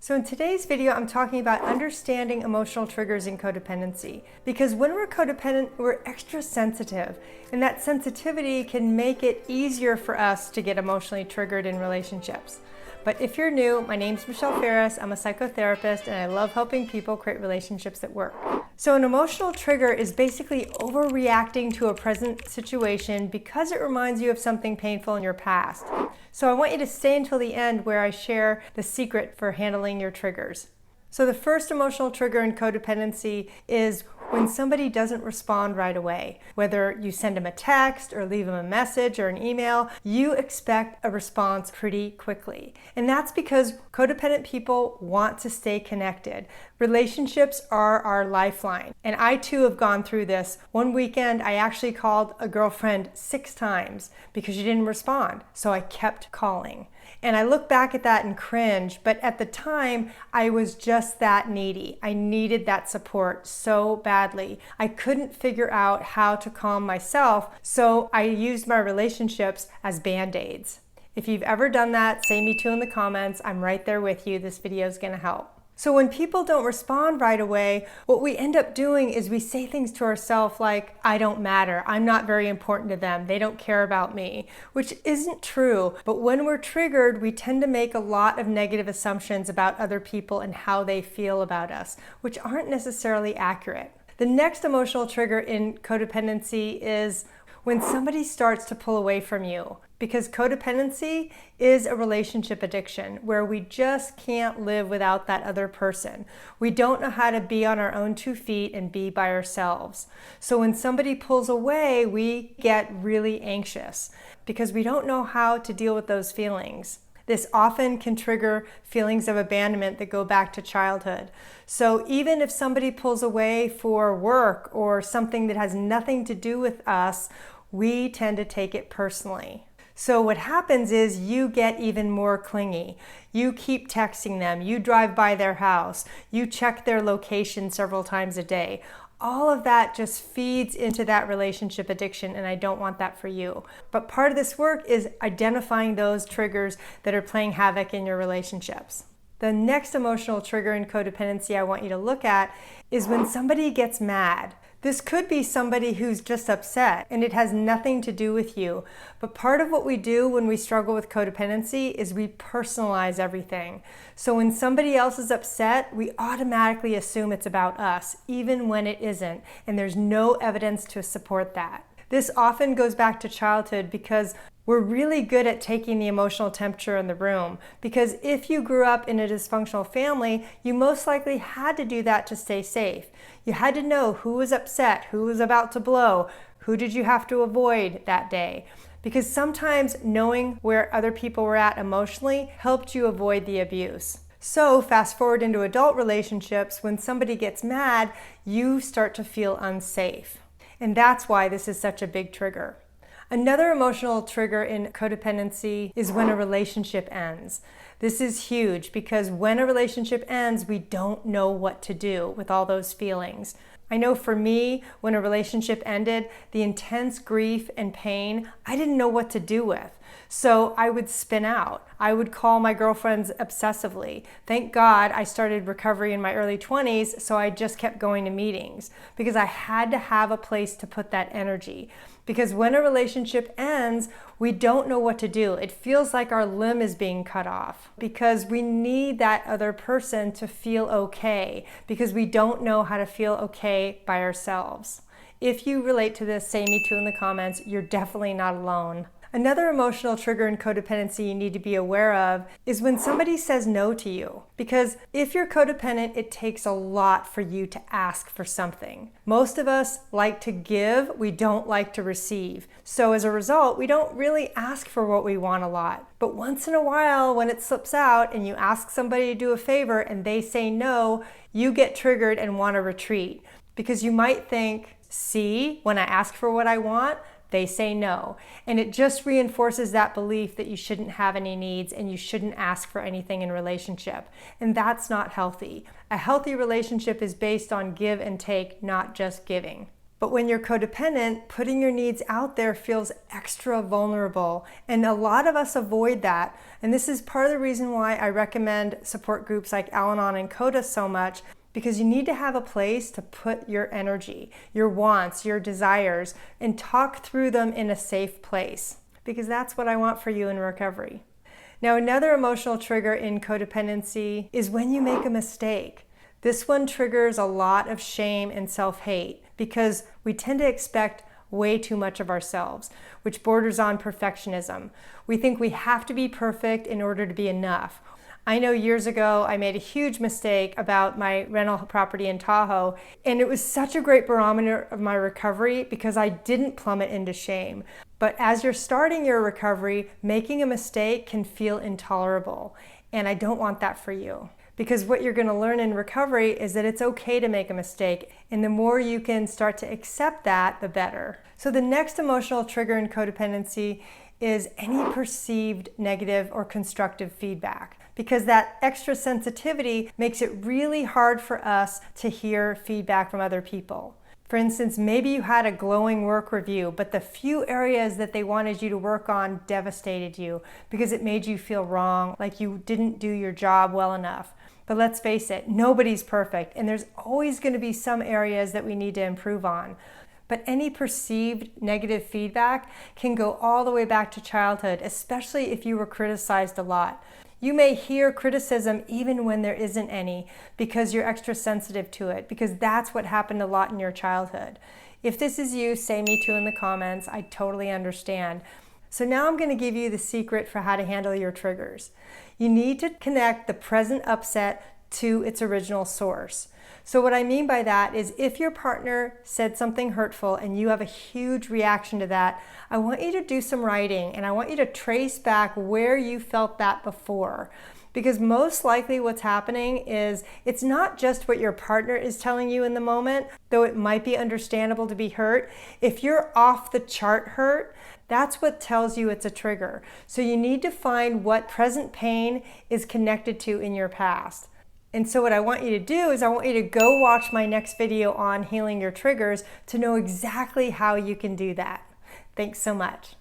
So in today's video, I'm talking about understanding emotional triggers in codependency. Because when we're codependent, we're extra sensitive, and that sensitivity can make it easier for us to get emotionally triggered in relationships. But if you're new, my name's Michelle Ferris. I'm a psychotherapist, and I love helping people create relationships that work. So an emotional trigger is basically overreacting to a present situation because it reminds you of something painful in your past. So I want you to stay until the end where I share the secret for handling your triggers. So the first emotional trigger in codependency is when somebody doesn't respond right away. Whether you send them a text or leave them a message or an email, you expect a response pretty quickly. And that's because codependent people want to stay connected. Relationships are our lifeline. And I too have gone through this. One weekend, I actually called a girlfriend 6 times because she didn't respond. So I kept calling. And I look back at that and cringe, but at the time, I was just that needy. I needed that support so badly. I couldn't figure out how to calm myself, so I used my relationships as band-aids. If you've ever done that, say me too in the comments. I'm right there with you. This video is gonna help. So when people don't respond right away, what we end up doing is we say things to ourselves like, I don't matter, I'm not very important to them, they don't care about me, which isn't true. But when we're triggered, we tend to make a lot of negative assumptions about other people and how they feel about us, which aren't necessarily accurate. The next emotional trigger in codependency is when somebody starts to pull away from you. Because codependency is a relationship addiction where we just can't live without that other person. We don't know how to be on our own 2 feet and be by ourselves. So when somebody pulls away, we get really anxious because we don't know how to deal with those feelings. This often can trigger feelings of abandonment that go back to childhood. So even if somebody pulls away for work or something that has nothing to do with us, we tend to take it personally. So what happens is you get even more clingy. You keep texting them, you drive by their house, you check their location several times a day. All of that just feeds into that relationship addiction, and I don't want that for you. But part of this work is identifying those triggers that are playing havoc in your relationships. The next emotional trigger in codependency I want you to look at is when somebody gets mad. This could be somebody who's just upset and it has nothing to do with you. But part of what we do when we struggle with codependency is we personalize everything. So when somebody else is upset, we automatically assume it's about us, even when it isn't. And there's no evidence to support that. This often goes back to childhood because we're really good at taking the emotional temperature in the room. Because if you grew up in a dysfunctional family, you most likely had to do that to stay safe. You had to know who was upset, who was about to blow, who did you have to avoid that day. Because sometimes knowing where other people were at emotionally helped you avoid the abuse. So fast forward into adult relationships, when somebody gets mad, you start to feel unsafe. And that's why this is such a big trigger. Another emotional trigger in codependency is when a relationship ends. This is huge because when a relationship ends, we don't know what to do with all those feelings. I know for me, when a relationship ended, the intense grief and pain, I didn't know what to do with. So I would spin out. I would call my girlfriends obsessively. Thank God I started recovery in my early 20s, so I just kept going to meetings because I had to have a place to put that energy. Because when a relationship ends, we don't know what to do. It feels like our limb is being cut off because we need that other person to feel okay because we don't know how to feel okay by ourselves. If you relate to this, say me too in the comments. You're definitely not alone. Another emotional trigger in codependency you need to be aware of is when somebody says no to you. Because if you're codependent, it takes a lot for you to ask for something. Most of us like to give, we don't like to receive. So as a result, we don't really ask for what we want a lot. But once in a while, when it slips out and you ask somebody to do a favor and they say no, you get triggered and want to retreat. Because you might think, see, when I ask for what I want, they say no. And it just reinforces that belief that you shouldn't have any needs and you shouldn't ask for anything in relationship. And that's not healthy. A healthy relationship is based on give and take, not just giving. But when you're codependent, putting your needs out there feels extra vulnerable. And a lot of us avoid that. And this is part of the reason why I recommend support groups like Al-Anon and Coda so much, because you need to have a place to put your energy, your wants, your desires, and talk through them in a safe place. Because that's what I want for you in recovery. Now, another emotional trigger in codependency is when you make a mistake. This one triggers a lot of shame and self-hate because we tend to expect way too much of ourselves, which borders on perfectionism. We think we have to be perfect in order to be enough. I know years ago I made a huge mistake about my rental property in Tahoe, and it was such a great barometer of my recovery because I didn't plummet into shame. But as you're starting your recovery, making a mistake can feel intolerable, and I don't want that for you. Because what you're going to learn in recovery is that it's okay to make a mistake, and the more you can start to accept that, the better. So the next emotional trigger in codependency is any perceived negative or constructive feedback, because that extra sensitivity makes it really hard for us to hear feedback from other people. For instance, maybe you had a glowing work review, but the few areas that they wanted you to work on devastated you because it made you feel wrong, like you didn't do your job well enough. But let's face it, nobody's perfect, and there's always going to be some areas that we need to improve on. But any perceived negative feedback can go all the way back to childhood, especially if you were criticized a lot. You may hear criticism even when there isn't any because you're extra sensitive to it, because that's what happened a lot in your childhood. If this is you, say me too in the comments. I totally understand. So now I'm going to give you the secret for how to handle your triggers. You need to connect the present upset to its original source. So what I mean by that is if your partner said something hurtful and you have a huge reaction to that, I want you to do some writing and I want you to trace back where you felt that before. Because most likely what's happening is it's not just what your partner is telling you in the moment, though it might be understandable to be hurt. If you're off the chart hurt, that's what tells you it's a trigger. So you need to find what present pain is connected to in your past. And so what I want you to do is I want you to go watch my next video on healing your triggers to know exactly how you can do that. Thanks so much.